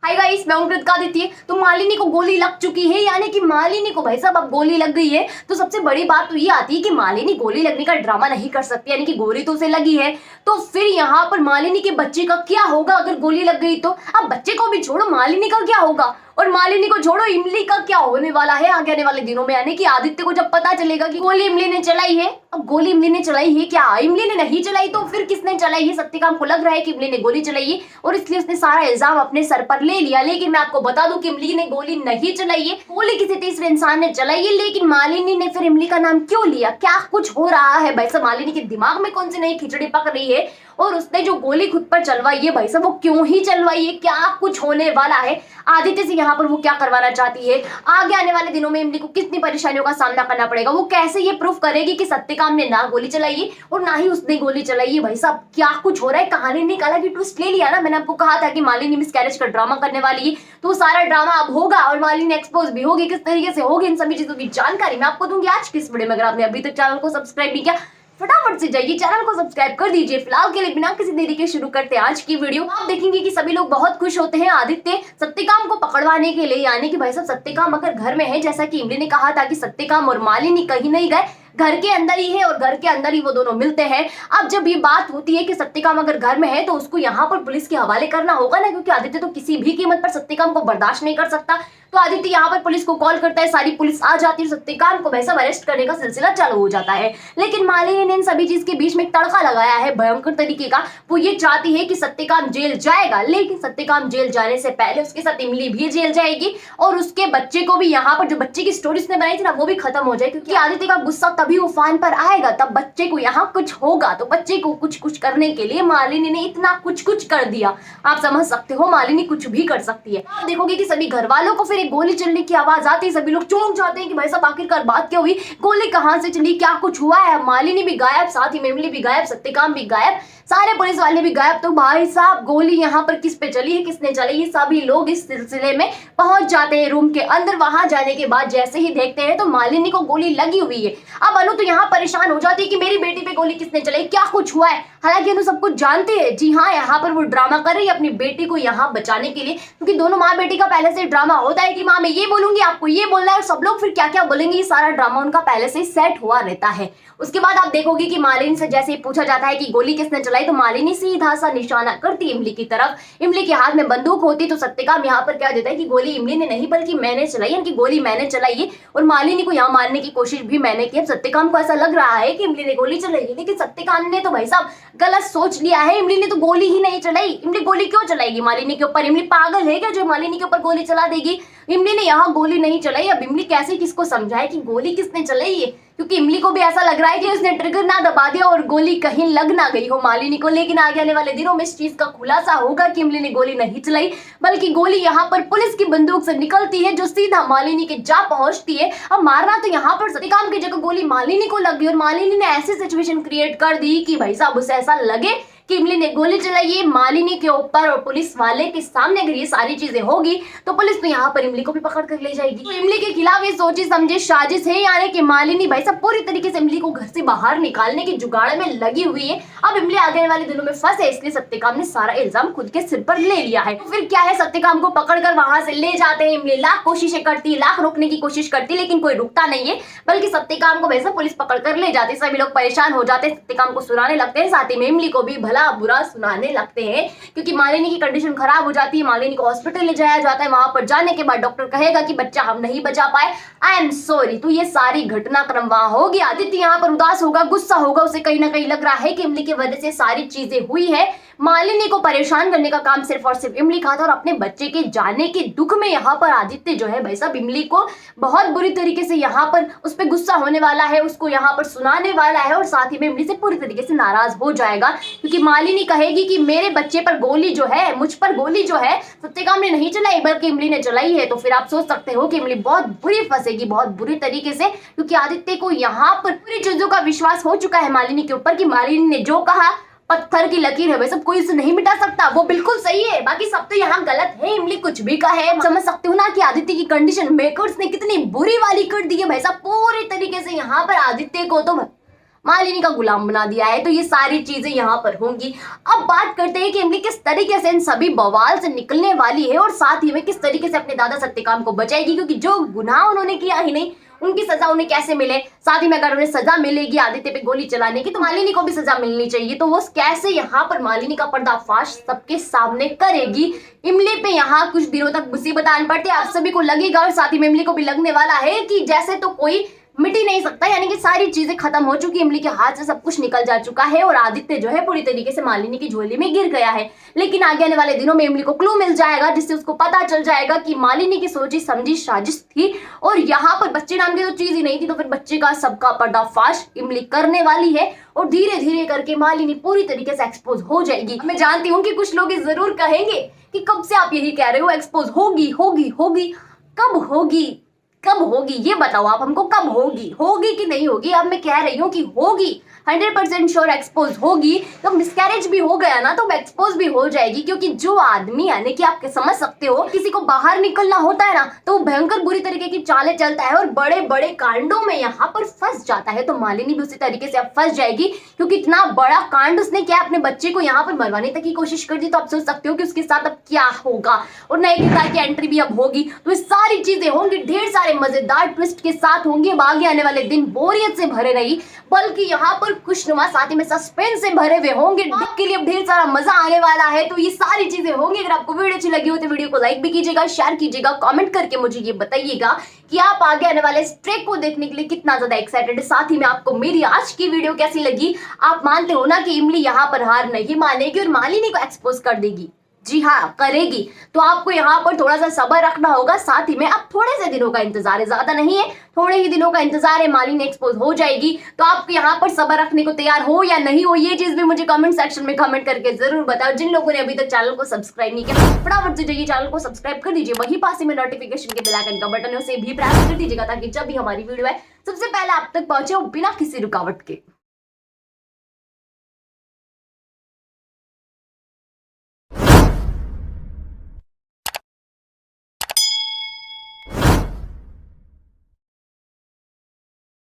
Hi guys, मैं हूं कृतिका आदित्य। तो मालिनी को गोली लग चुकी है, यानी कि मालिनी को भाई साहब अब गोली लग गई है। तो सबसे बड़ी बात तो ये आती है कि मालिनी गोली लगने का ड्रामा नहीं कर सकती, यानी कि गोली तो उसे लगी है। तो फिर यहाँ पर मालिनी के बच्चे का क्या होगा अगर गोली लग गई तो? अब बच्चे को भी छोड़ो, मालिनी का क्या होगा? और मालिनी को छोड़ो, इमली का क्या होने वाला है आगे आने वाले दिनों में? यानी कि आदित्य को जब पता चलेगा कि गोली इमली ने चलाई है, अब गोली इमली ने चलाई है, क्या इमली ने नहीं चलाई तो फिर किसने चलाई है? सत्यकाम को लग रहा है कि इमली ने गोली चलाई है और इसलिए उसने सारा इल्जाम अपने सर पर ले लिया। लेकिन मैं आपको बता दूं कि इमली ने गोली नहीं चलाई है, गोली किसी तीसरे इंसान ने चलाई है। लेकिन मालिनी ने फिर इमली का नाम क्यों लिया? क्या कुछ हो रहा है भाई साहब? मालिनी के दिमाग में कौन सी नई खिचड़ी पक रही है? और उसने जो गोली खुद पर चलवाई है भाई साहब, वो क्यों ही चलवाई है? क्या कुछ होने वाला है? आदित्य से यहाँ पर वो क्या करवाना चाहती है? आगे आने वाले दिनों में इमली को कितनी परेशानियों का सामना करना पड़ेगा? वो कैसे ये प्रूफ करेगी कि सत्यकाम ने ना गोली चलाई है और ना ही उसने गोली चलाई है? भाई साहब क्या कुछ हो रहा है? कहानी ने एक अलग ही ट्विस्ट ले लिया ना। मैंने आपको कहा था कि मालिनी मिसकैरेज का ड्रामा करने वाली है, तो वो सारा ड्रामा अब होगा और मालिनी एक्सपोज भी होगी। किस तरीके से होगी, इन सभी चीजों की जानकारी मैं आपको दूंगी आज की इस वीडियो में। अगर आपने अभी तक चैनल को सब्सक्राइब नहीं किया, फटाफट से जाइए चैनल को सब्सक्राइब कर दीजिए। फिलहाल के लिए बिना किसी देरी के शुरू करते हैं आज की वीडियो। आप देखेंगे कि सभी लोग बहुत खुश होते हैं आदित्य सत्यकाम को पकड़वाने के लिए, यानी कि भाई साहब सत्यकाम अगर घर में है, जैसा कि इमली ने कहा था कि सत्यकाम और मालिनी कहीं नहीं गए, घर के अंदर ही है और घर के अंदर ही वो दोनों मिलते हैं। अब जब ये बात होती है कि सत्यकाम अगर घर में है तो उसको यहाँ पर पुलिस के हवाले करना होगा ना, क्योंकि आदित्य तो किसी भी कीमत पर सत्यकाम को बर्दाश्त नहीं कर सकता। तो आदित्य यहाँ पर पुलिस को कॉल करता है, सारी पुलिस आ जाती है, सत्यकाम को वैसा अरेस्ट करने का सिलसिला चालू हो जाता है। लेकिन मालिनी ने इन सभी चीज के बीच में एक तड़का लगाया है भयंकर तरीके का। वो ये चाहती है कि सत्यकाम जेल जाएगा, लेकिन सत्यकाम जेल जाने से पहले उसके साथ इमली भी जेल जाएगी और उसके बच्चे को भी, यहाँ पर जो बच्चे की स्टोरी उसने बनाई थी ना, वो भी खत्म हो जाए। क्योंकि आदित्य का गुस्सा तभी उफान पर आएगा तब बच्चे को यहाँ कुछ होगा। तो बच्चे को कुछ कुछ करने के लिए मालिनी ने इतना कुछ कुछ कर दिया। आप समझ सकते हो मालिनी कुछ भी कर सकती है। आप देखोगे कि सभी घर वालों को फिर एक गोली चलने की आवाज आती है, सभी लोग चौंक जाते हैं कि भाई साहब आखिरकार बात क्या हुई, गोली कहां से चली, क्या कुछ हुआ है? मालिनी भी गायब, साथ ही इमली भी गायब, सत्यकाम भी गायब, सारे पुलिस वाले भी गायब। तो भाई साहब गोली यहाँ पर किस पे चली है, किसने चली है? सभी लोग इस सिलसिले में पहुंच जाते हैं रूम के अंदर। वहां जाने के बाद जैसे ही देखते हैं तो मालिनी को गोली लगी हुई है। अब अनु तो यहाँ परेशान हो जाती है कि मेरी बेटी पे गोली किसने चलाई, क्या कुछ हुआ है? हालांकि अनु सब कुछ जानती है। जी हाँ, यहाँ पर वो ड्रामा कर रही है अपनी बेटी को यहाँ बचाने के लिए, क्योंकि दोनों माँ बेटी का पहले से ड्रामा होता है कि माँ मैं ये बोलूंगी, आपको ये बोलना है, और सब लोग फिर क्या क्या बोलेंगे, ये सारा ड्रामा उनका पहले से सेट हुआ रहता है। उसके बाद आप देखोगे कि मालिनी से जैसे ही पूछा जाता है कि गोली किसने चलाई, तो मालिनी सीधा सा निशाना करती इमली की तरफ। इमली के हाथ में बंदूक होती, तो सत्यकाम यहाँ पर क्या देता है कि गोली इमली ने नहीं बल्कि मैंने चलाई, यानी कि गोली मैंने चलाई है और मालिनी को यहाँ मारने की कोशिश भी मैंने की। अब सत्यकाम को ऐसा लग रहा है कि इमली ने गोली चलाई है, लेकिन सत्यकाम ने तो भाई साहब गलत सोच लिया है। इमली ने तो गोली ही नहीं चलाई। इमली गोली क्यों चलाएगी मालिनी के ऊपर? इमली पागल है क्या जो मालिनी के ऊपर गोली चला देगी? इमली ने यहाँ गोली नहीं चलाई। अब इमली कैसे किसको समझाए कि गोली किसने चलाई है, क्योंकि इमली को भी ऐसा लग रहा है कि उसने ट्रिगर ना दबा दिया और गोली कहीं लग ना गई हो मालिनी को। लेकिन आगे आने वाले दिनों में इस चीज का खुलासा होगा कि इमली ने गोली नहीं चलाई, बल्कि गोली यहाँ पर पुलिस की बंदूक से निकलती है जो सीधा मालिनी के जा पहुंचती है। अब मारना तो यहाँ पर सत्यकाम की जगह गोली मालिनी को लग गई और मालिनी ने ऐसी सिचुएशन क्रिएट कर दी कि भाई साहब उसे ऐसा लगे कि इमली ने गोली चलाई है मालिनी के ऊपर, और पुलिस वाले के सामने अगर ये सारी चीजें होगी तो पुलिस तो यहाँ पर इमली को भी पकड़ कर ले जाएगी। तो इमली के खिलाफ ये सोची समझी साजिश है, यानी कि मालिनी भाई साहब पूरी तरीके से इमली को घर से बाहर निकालने की जुगाड़ में लगी हुई है। अब इमली आगे वाले दिनों में फंसे, इसलिए सत्यकाम ने सारा इल्जाम खुद के सिर पर ले लिया है। तो फिर क्या है, सत्यकाम को पकड़कर वहां से ले जाते हैं। इमली लाख कोशिशें करती, लाख रोकने की कोशिश करती, लेकिन कोई रुकता नहीं है, बल्कि सत्यकाम को वैसे पुलिस पकड़ कर ले जाती। सभी लोग परेशान हो जाते हैं, सत्यकाम को सुनाने लगते हैं, साथ ही में इमली को भी भला बुरा सुनाने लगते हैं, क्योंकि मालिनी की कंडीशन खराब हो जाती है। मालिनी को हॉस्पिटल ले जाया जाता है। वहां पर जाने के बाद डॉक्टर कहेगा कि बच्चा हम नहीं बचा पाए, आई एम सॉरी। तो ये सारी घटनाक्रम वहां होगी। आदित्य यहाँ पर उदास होगा, गुस्सा होगा, उसे कहीं ना कहीं लग रहा है कि इमली की वजह से सारी चीजें हुई है। मालिनी को परेशान करने का काम सिर्फ और सिर्फ इमली का था और अपने बच्चे के जाने के दुख में यहाँ पर आदित्य जो है भाई साहब इमली को बहुत बुरी तरीके से यहाँ पर उस पर गुस्सा होने वाला है, उसको यहाँ पर सुनाने वाला है और साथ ही में इमली से पूरी तरीके से नाराज हो जाएगा, क्योंकि मालिनी कहेगी कि मेरे बच्चे पर गोली जो है, मुझ पर गोली जो है सत्यकाम ने नहीं चलाई बल्कि इमली ने चलाई है। तो फिर आप सोच सकते हो कि इमली बहुत बुरी फंसेगी, बहुत बुरी तरीके से, क्योंकि आदित्य को यहाँ पर पूरी चीजों का विश्वास हो चुका है मालिनी के ऊपर कि मालिनी ने जो कहा पत्थर की लकीर है, वैसे कोई इसे नहीं मिटा सकता, वो बिल्कुल सही है, बाकी सब तो यहाँ गलत है, इमली कुछ भी कहे। समझ सकते हो ना कि आदित्य की कंडीशन मेकर्स ने कितनी बुरी वाली कर दी है भाई साहब पूरी तरीके से। यहाँ पर आदित्य को तो मालिनी का गुलाम बना दिया है। तो ये सारी चीजें यहाँ पर होंगी। अब बात करते हैं कि इमली किस तरीके से इन सभी बवाल से निकलने वाली है और साथ ही में किस तरीके से अपने दादा सत्यकाम को बचाएगी, क्योंकि जो गुनाह उन्होंने किया ही नहीं उनकी सजा उन्हें कैसे मिले, साथ ही में अगर उन्हें सजा मिलेगी आदित्य पे गोली चलाने की तो मालिनी को भी सजा मिलनी चाहिए। तो वो कैसे यहाँ पर मालिनी का पर्दाफाश सबके सामने करेगी। इमली पे यहाँ कुछ दिनों तक मुसीबत आन पड़ती है, आप सभी को लगेगा और साथ ही में इमली को भी लगने वाला है कि जैसे तो कोई मिट ही नहीं सकता, यानी कि सारी चीजें खत्म हो चुकी, इमली के हाथ से सब कुछ निकल जा चुका है और आदित्य जो है पूरी तरीके से मालिनी की झोली में गिर गया है। लेकिन आगे आने वाले दिनों में इमली को क्लू मिल जाएगा जिससे उसको पता चल जाएगा कि मालिनी की सोची समझी साजिश थी और यहाँ पर बच्चे नाम की तो चीज ही नहीं थी। तो फिर बच्चे का सबका पर्दाफाश इमली करने वाली है और धीरे धीरे करके मालिनी पूरी तरीके से एक्सपोज हो जाएगी। मैं जानती हूँ कि कुछ लोग जरूर कहेंगे कि कब से आप यही कह रहे हो एक्सपोज होगी होगी होगी, कब होगी कब होगी ये बताओ आप हमको, कब होगी, होगी कि नहीं होगी। अब मैं कह रही हूँ कि होगी, 100% श्योर एक्सपोज होगी। तो मिसकैरेज भी हो गया ना तो एक्सपोज भी हो जाएगी, क्योंकि जो आदमी यानी कि आप समझ सकते हो किसी को बाहर निकलना होता है ना तो वो भयंकर बुरी तरीके की चालें चलता है और बड़े बड़े कांडों में यहाँ पर फंस जाता है। तो मालिनी भी उसी तरीके से अब फंस जाएगी, क्योंकि इतना बड़ा कांड उसने किया, अपने बच्चे को यहाँ पर मरवाने तक की कोशिश कर दी। तो आप सोच सकते हो कि उसके साथ अब क्या होगा और नए किरदार की एंट्री भी अब होगी। तो ये सारी चीजें होंगी, ढेर सारे मजेदार ट्विस्ट के साथ होंगे। अब आगे आने वाले दिन बोरियत से भरे नहीं बल्कि यहाँ पर खुशनुमा साथ ही में सस्पेंस से भरे हुए होंगे। आपके लिए अब ढेर सारा मजा आने वाला है। तो ये सारी चीजें होंगी। अगर आपको वीडियो अच्छी लगी हो तो वीडियो को लाइक भी कीजिएगा, शेयर कीजिएगा, कमेंट करके मुझे ये बताइएगा कि आप आगे आने वाले इस ट्रैक को देखने के लिए कितना ज्यादा एक्साइटेड है। साथ ही में आपको मेरी आज की वीडियो कैसी लगी। आप मानते हो ना कि इमली यहाँ पर हार नहीं मानेगी और मालिनी को एक्सपोज कर देगी। जी हाँ करेगी। तो आपको यहाँ पर थोड़ा सा सब्र रखना होगा। साथ ही में अब थोड़े से दिनों का इंतजार है, ज्यादा नहीं है, थोड़े ही दिनों का इंतजार है, मालिनी एक्सपोज हो जाएगी। तो आप यहाँ पर सब्र रखने को तैयार हो या नहीं हो ये चीज भी मुझे कमेंट सेक्शन में कमेंट करके जरूर बताओ। जिन लोगों ने अभी तक चैनल को सब्सक्राइब नहीं किया फटाफट से जाइए चैनल को सब्सक्राइब कर दीजिए, वही पास में नोटिफिकेशन के बेल आइकन का बटन है उसे भी प्रेस कर दीजिएगा ताकि जब भी हमारी वीडियो है सबसे पहले आप तक पहुंचे बिना किसी रुकावट के।